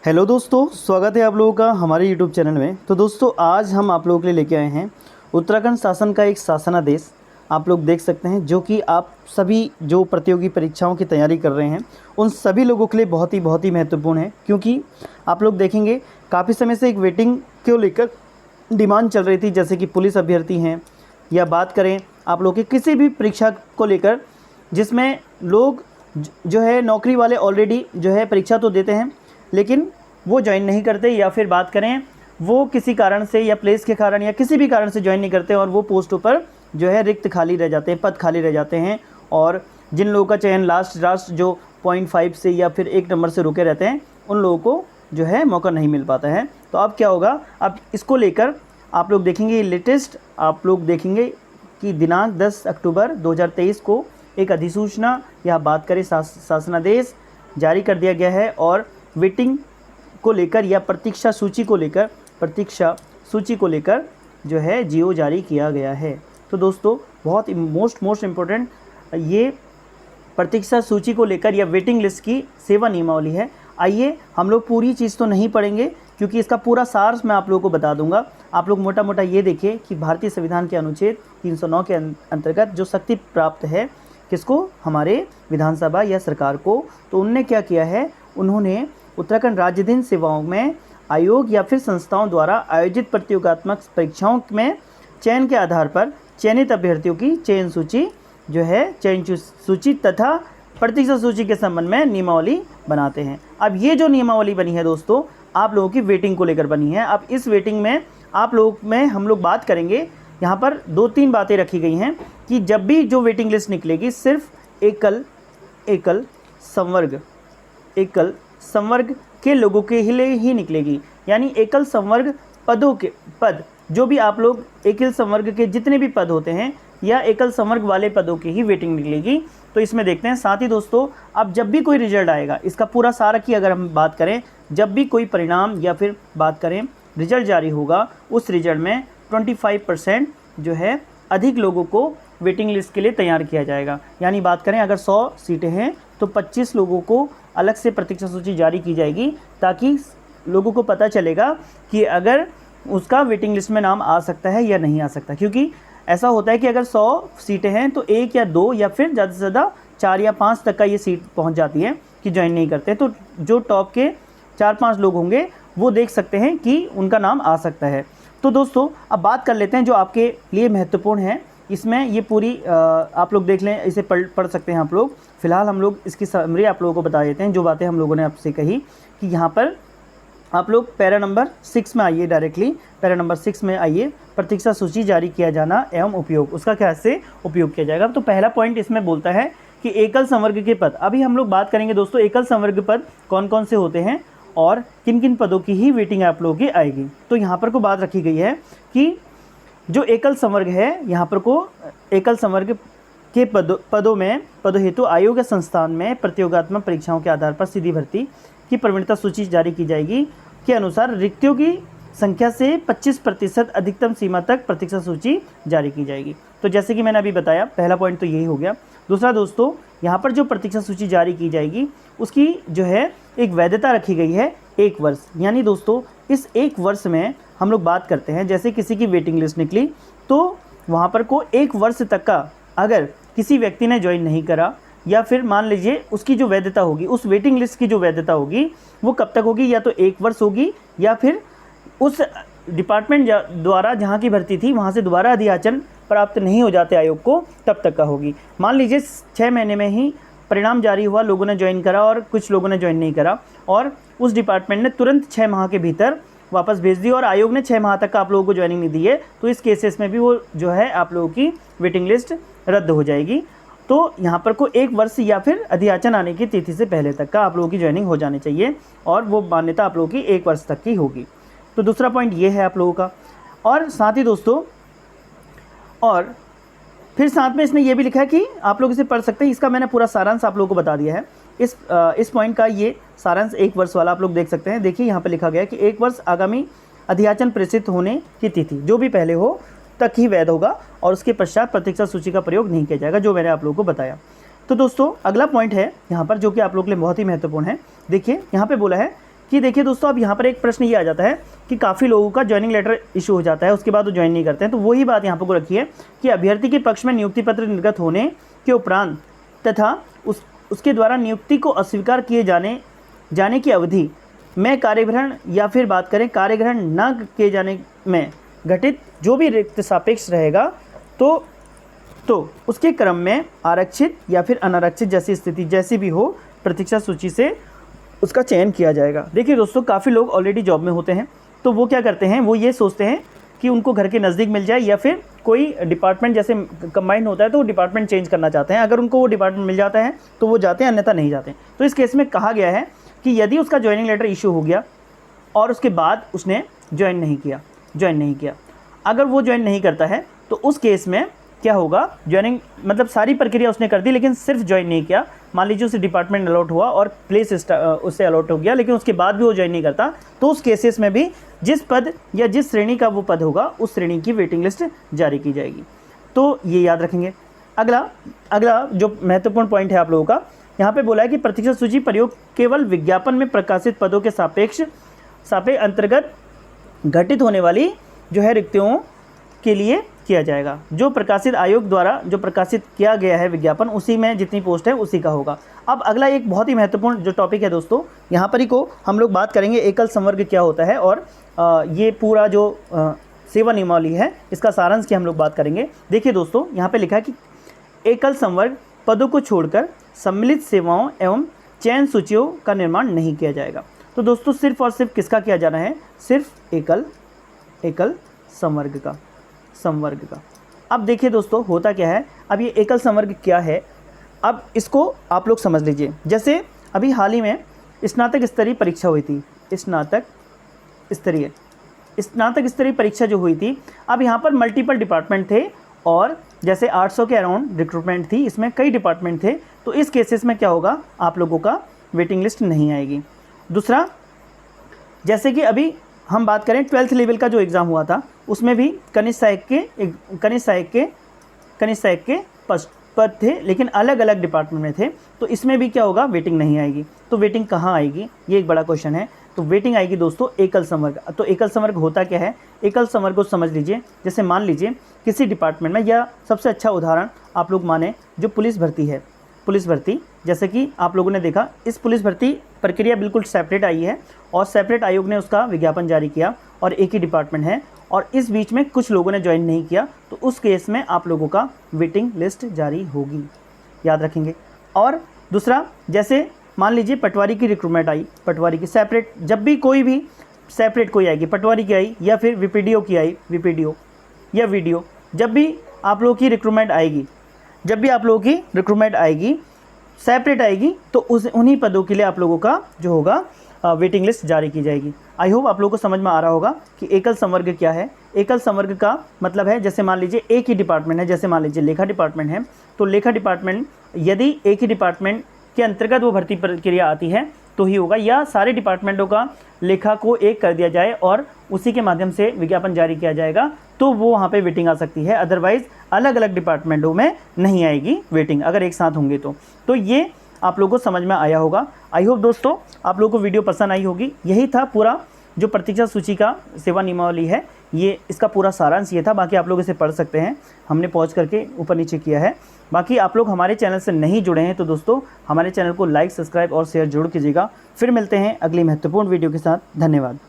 Hello दोस्तों, स्वागत है आप लोगों का हमारे यूट्यूब चैनल में। तो दोस्तों, आज हम आप लोगों के लिए लेके आए हैं उत्तराखंड शासन का एक शासनादेश। आप लोग देख सकते हैं, जो कि आप सभी जो प्रतियोगी परीक्षाओं की तैयारी कर रहे हैं उन सभी लोगों के लिए बहुत ही महत्वपूर्ण है। क्योंकि आप लोग देखेंगे, काफ़ी समय से एक वेटिंग को लेकर डिमांड चल रही थी, जैसे कि पुलिस अभ्यर्थी हैं, या बात करें आप लोग की किसी भी परीक्षा को लेकर, जिसमें लोग जो है नौकरी वाले ऑलरेडी जो है परीक्षा तो देते हैं, लेकिन वो ज्वाइन नहीं करते, या फिर बात करें वो किसी कारण से या प्लेस के कारण या किसी भी कारण से ज्वाइन नहीं करते, और वो पोस्टों पर जो है रिक्त खाली रह जाते हैं, पद खाली रह जाते हैं। और जिन लोगों का चयन लास्ट जो 0.5 से या फिर 1 नंबर से रुके रहते हैं, उन लोगों को जो है मौका नहीं मिल पाता है। तो अब क्या होगा, अब इसको लेकर आप लोग देखेंगे लेटेस्ट, आप लोग देखेंगे कि दिनांक 10 अक्टूबर 2023 को एक अधिसूचना या बात करें शासनादेश जारी कर दिया गया है, और वेटिंग को लेकर या प्रतीक्षा सूची को लेकर जो है जीओ जारी किया गया है। तो दोस्तों, बहुत मोस्ट इम्पोर्टेंट ये प्रतीक्षा सूची को लेकर या वेटिंग लिस्ट की सेवा नियमावली है। आइए, हम लोग पूरी चीज़ तो नहीं पढ़ेंगे, क्योंकि इसका पूरा सार मैं आप लोगों को बता दूंगा। आप लोग मोटा मोटा ये देखिए कि भारतीय संविधान के अनुच्छेद 309 के अंतर्गत जो शक्ति प्राप्त है किसको, हमारे विधानसभा या सरकार को, तो उनने क्या किया है, उन्होंने उत्तराखंड राज्याधीन सेवाओं में आयोग या फिर संस्थाओं द्वारा आयोजित प्रतियोगात्मक परीक्षाओं में चयन के आधार पर चयनित अभ्यर्थियों की चयन सूची तथा प्रतीक्षा सूची के संबंध में नियमावली बनाते हैं। अब ये जो नियमावली बनी है दोस्तों, आप लोगों की वेटिंग को लेकर बनी है। अब इस वेटिंग में हम लोग बात करेंगे, यहाँ पर 2-3 बातें रखी गई हैं कि जब भी जो वेटिंग लिस्ट निकलेगी, सिर्फ एकल संवर्ग के लोगों के लिए ही निकलेगी। यानी एकल संवर्ग पद जो भी आप लोग एकल संवर्ग के जितने भी पद होते हैं या एकल संवर्ग वाले पदों की ही वेटिंग निकलेगी। तो इसमें देखते हैं। साथ ही दोस्तों, अब जब भी कोई रिजल्ट आएगा, इसका पूरा सारा की अगर हम बात करें, जब भी कोई परिणाम या फिर बात करें रिजल्ट जारी होगा, उस रिजल्ट में 25% जो है अधिक लोगों को वेटिंग लिस्ट के लिए तैयार किया जाएगा। यानी बात करें अगर 100 सीटें हैं तो 25 लोगों को अलग से प्रतीक्षा सूची जारी की जाएगी, ताकि लोगों को पता चलेगा कि अगर उसका वेटिंग लिस्ट में नाम आ सकता है या नहीं आ सकता। क्योंकि ऐसा होता है कि अगर 100 सीटें हैं तो 1 या 2 या फिर ज़्यादा से ज़्यादा 4 या 5 तक का ये सीट पहुंच जाती है कि ज्वाइन नहीं करते। तो जो टॉप के 4-5 लोग होंगे वो देख सकते हैं कि उनका नाम आ सकता है। तो दोस्तों, अब बात कर लेते हैं जो आपके लिए महत्वपूर्ण है। इसमें ये पूरी आप लोग देख लें, इसे पढ़ सकते हैं आप लोग। फ़िलहाल हम लोग इसकी समरी आप लोगों को बता देते हैं, जो बातें हम लोगों ने आपसे कही। कि यहाँ पर आप लोग पैरा नंबर 6 में आइए, डायरेक्टली पैरा नंबर 6 में आइए। प्रतीक्षा सूची जारी किया जाना एवं उपयोग, उसका कैसे उपयोग किया जाएगा। तो पहला पॉइंट इसमें बोलता है कि एकल संवर्ग के पद। अभी हम लोग बात करेंगे दोस्तों, एकल संवर्ग पद कौन कौन से होते हैं और किन किन पदों की ही वेटिंग आप लोगों की आएगी। तो यहाँ पर को बात रखी गई है कि जो एकल संवर्ग है, यहाँ पर को एकल संवर्ग के पदों हेतु आयोग या संस्थान में प्रतियोगात्मक परीक्षाओं के आधार पर सीधी भर्ती की प्रवणता सूची जारी की जाएगी के अनुसार रिक्तियों की संख्या से 25% अधिकतम सीमा तक प्रतीक्षा सूची जारी की जाएगी। तो जैसे कि मैंने अभी बताया, पहला पॉइंट तो यही हो गया। दूसरा दोस्तों, यहाँ पर जो प्रतीक्षा सूची जारी की जाएगी उसकी जो है एक वैधता रखी गई है 1 वर्ष। यानी दोस्तों, इस 1 वर्ष में हम लोग बात करते हैं, जैसे किसी की वेटिंग लिस्ट निकली तो वहाँ पर को 1 वर्ष तक का अगर किसी व्यक्ति ने ज्वाइन नहीं करा, या फिर मान लीजिए उसकी जो वैधता होगी, उस वेटिंग लिस्ट की जो वैधता होगी वो कब तक होगी, या तो 1 वर्ष होगी, या फिर उस डिपार्टमेंट द्वारा जहाँ की भर्ती थी वहाँ से दोबारा अधियाचन प्राप्त नहीं हो जाते आयोग को, तब तक का होगी। मान लीजिए 6 महीने में ही परिणाम जारी हुआ, लोगों ने ज्वाइन करा और कुछ लोगों ने ज्वाइन नहीं करा, और उस डिपार्टमेंट ने तुरंत 6 माह के भीतर वापस भेज दी और आयोग ने 6 माह तक का आप लोगों को ज्वाइनिंग नहीं दी है, तो इस केसेस में भी वो जो है आप लोगों की वेटिंग लिस्ट रद्द हो जाएगी। तो यहाँ पर को 1 वर्ष या फिर अधियाचन आने की तिथि से पहले तक का आप लोगों की ज्वाइनिंग हो जानी चाहिए, और वो मान्यता आप लोगों की 1 वर्ष तक की होगी। तो दूसरा पॉइंट ये है आप लोगों का। और साथ ही दोस्तों, और फिर साथ में इसने ये भी लिखा है कि आप लोग इसे पढ़ सकते हैं। इसका मैंने पूरा सारांश आप लोगों को बता दिया है। इस पॉइंट का ये सारांश 1 वर्ष वाला आप लोग देख सकते हैं। देखिए, यहाँ पर लिखा गया है कि 1 वर्ष आगामी अधियाचन प्रेषित होने की तिथि जो भी पहले हो तक ही वैध होगा, और उसके पश्चात प्रतीक्षा सूची का प्रयोग नहीं किया जाएगा, जो मैंने आप लोगों को बताया। तो दोस्तों, अगला पॉइंट है यहाँ पर जो कि आप लोगों के लिए बहुत ही महत्वपूर्ण है। देखिए, यहाँ पे बोला है कि देखिए दोस्तों, अब यहाँ पर एक प्रश्न ये आ जाता है कि काफ़ी लोगों का ज्वाइनिंग लेटर इशू हो जाता है, उसके बाद वो ज्वाइन नहीं करते हैं। तो वही बात यहाँ पर को रखी है कि अभ्यर्थी के पक्ष में नियुक्ति पत्र निर्गत होने के उपरांत तथा उसके द्वारा नियुक्ति को अस्वीकार किए जाने की अवधि में कार्यग्रहण या फिर बात करें कार्यग्रहण न किए जाने में घटित जो भी रिक्त सापेक्ष रहेगा तो उसके क्रम में आरक्षित या फिर अनारक्षित जैसी स्थिति जैसी भी हो प्रतीक्षा सूची से उसका चयन किया जाएगा। देखिए दोस्तों, काफ़ी लोग ऑलरेडी जॉब में होते हैं, तो वो क्या करते हैं, वो ये सोचते हैं कि उनको घर के नज़दीक मिल जाए या फिर कोई डिपार्टमेंट जैसे कंबाइंड होता है तो वो डिपार्टमेंट चेंज करना चाहते हैं। अगर उनको वो डिपार्टमेंट मिल जाता है तो वो जाते हैं, अन्यथा नहीं जाते। तो इस केस में कहा गया है कि यदि उसका ज्वाइनिंग लेटर इशू हो गया और उसके बाद उसने ज्वाइन नहीं किया, अगर वो ज्वाइन नहीं करता है तो उस केस में क्या होगा, ज्वाइनिंग मतलब सारी प्रक्रिया उसने कर दी लेकिन सिर्फ ज्वाइन नहीं किया। मान लीजिए उसे डिपार्टमेंट अलॉट हुआ और प्लेस उससे अलॉट हो गया, लेकिन उसके बाद भी वो ज्वाइन नहीं करता, तो उस केसेस में भी जिस पद या जिस श्रेणी का वो पद होगा उस श्रेणी की वेटिंग लिस्ट जारी की जाएगी। तो ये याद रखेंगे। अगला जो महत्वपूर्ण पॉइंट है आप लोगों का, यहाँ पे बोला है कि प्रतीक्षा सूची प्रयोग केवल विज्ञापन में प्रकाशित पदों के सापेक्ष अंतर्गत घटित होने वाली जो है रिक्तियों के लिए किया जाएगा। जो प्रकाशित आयोग द्वारा जो प्रकाशित किया गया है विज्ञापन, उसी में जितनी पोस्ट है उसी का होगा। अब अगला एक बहुत ही महत्वपूर्ण जो टॉपिक है दोस्तों, यहाँ पर ही को हम लोग बात करेंगे एकल संवर्ग क्या होता है और ये पूरा जो सेवा नियमावली है इसका सारांश की हम लोग बात करेंगे। देखिए दोस्तों, यहाँ पे लिखा है कि एकल संवर्ग पदों को छोड़कर सम्मिलित सेवाओं एवं चयन सूचियों का निर्माण नहीं किया जाएगा। तो दोस्तों सिर्फ और सिर्फ किसका किया जाना है, सिर्फ एकल संवर्ग का। अब देखिए दोस्तों, होता क्या है, अब ये एकल संवर्ग क्या है, अब इसको आप लोग समझ लीजिए। जैसे अभी हाल ही में स्नातक स्तरीय परीक्षा हुई थी, स्नातक स्तरीय परीक्षा जो हुई थी, अब यहाँ पर मल्टीपल डिपार्टमेंट थे और जैसे 800 के अराउंड रिक्रूटमेंट थी, इसमें कई डिपार्टमेंट थे। तो इस केसेस में क्या होगा, आप लोगों का वेटिंग लिस्ट नहीं आएगी। दूसरा, जैसे कि अभी हम बात करें 12th लेवल का जो एग्ज़ाम हुआ था, उसमें भी कनिष्ठ सहायक के पद थे लेकिन अलग अलग डिपार्टमेंट में थे। तो इसमें भी क्या होगा, वेटिंग नहीं आएगी। तो वेटिंग कहाँ आएगी, ये एक बड़ा क्वेश्चन है। तो वेटिंग आएगी दोस्तों एकल संवर्ग। तो एकल संवर्ग होता क्या है, एकल संवर्ग को समझ लीजिए। जैसे मान लीजिए किसी डिपार्टमेंट में, या सबसे अच्छा उदाहरण आप लोग माने जो पुलिस भर्ती है, पुलिस भर्ती जैसे कि आप लोगों ने देखा, इस पुलिस भर्ती प्रक्रिया बिल्कुल सेपरेट आई है और सेपरेट आयोग ने उसका विज्ञापन जारी किया और एक ही डिपार्टमेंट है और इस बीच में कुछ लोगों ने ज्वाइन नहीं किया, तो उस केस में आप लोगों का वेटिंग लिस्ट जारी होगी, याद रखेंगे। और दूसरा, जैसे मान लीजिए पटवारी की रिक्रूटमेंट आई, पटवारी की सेपरेट, जब भी कोई भी सेपरेट कोई आएगी, पटवारी की आई या फिर वीपीडीओ की आई, वीपीडीओ या वीडियो, जब भी आप लोगों की रिक्रूटमेंट आएगी, सेपरेट आएगी, तो उन्हीं पदों के लिए आप लोगों का जो होगा वेटिंग लिस्ट जारी की जाएगी। आई होप आप लोगों को समझ में आ रहा होगा कि एकल संवर्ग क्या है। एकल संवर्ग का मतलब है, जैसे मान लीजिए एक ही डिपार्टमेंट है, जैसे मान लीजिए लेखा डिपार्टमेंट है, तो लेखा डिपार्टमेंट यदि एक ही डिपार्टमेंट के अंतर्गत वो भर्ती प्रक्रिया आती है तो ही होगा, या सारे डिपार्टमेंटों का लेखा को एक कर दिया जाए और उसी के माध्यम से विज्ञापन जारी किया जाएगा, तो वो वहाँ पे वेटिंग आ सकती है। अदरवाइज़ अलग अलग डिपार्टमेंटों में नहीं आएगी वेटिंग, अगर एक साथ होंगे तो ये आप लोगों को समझ में आया होगा। आई होप दोस्तों आप लोगों को वीडियो पसंद आई होगी। यही था पूरा जो प्रतीक्षा सूची का सेवा नियमावली है, ये इसका पूरा सारांश ये था। बाकी आप लोग इसे पढ़ सकते हैं, हमने पॉज करके ऊपर नीचे किया है। बाकी आप लोग हमारे चैनल से नहीं जुड़े हैं तो दोस्तों हमारे चैनल को लाइक, सब्सक्राइब और शेयर जरूर कीजिएगा। फिर मिलते हैं अगली महत्वपूर्ण वीडियो के साथ। धन्यवाद।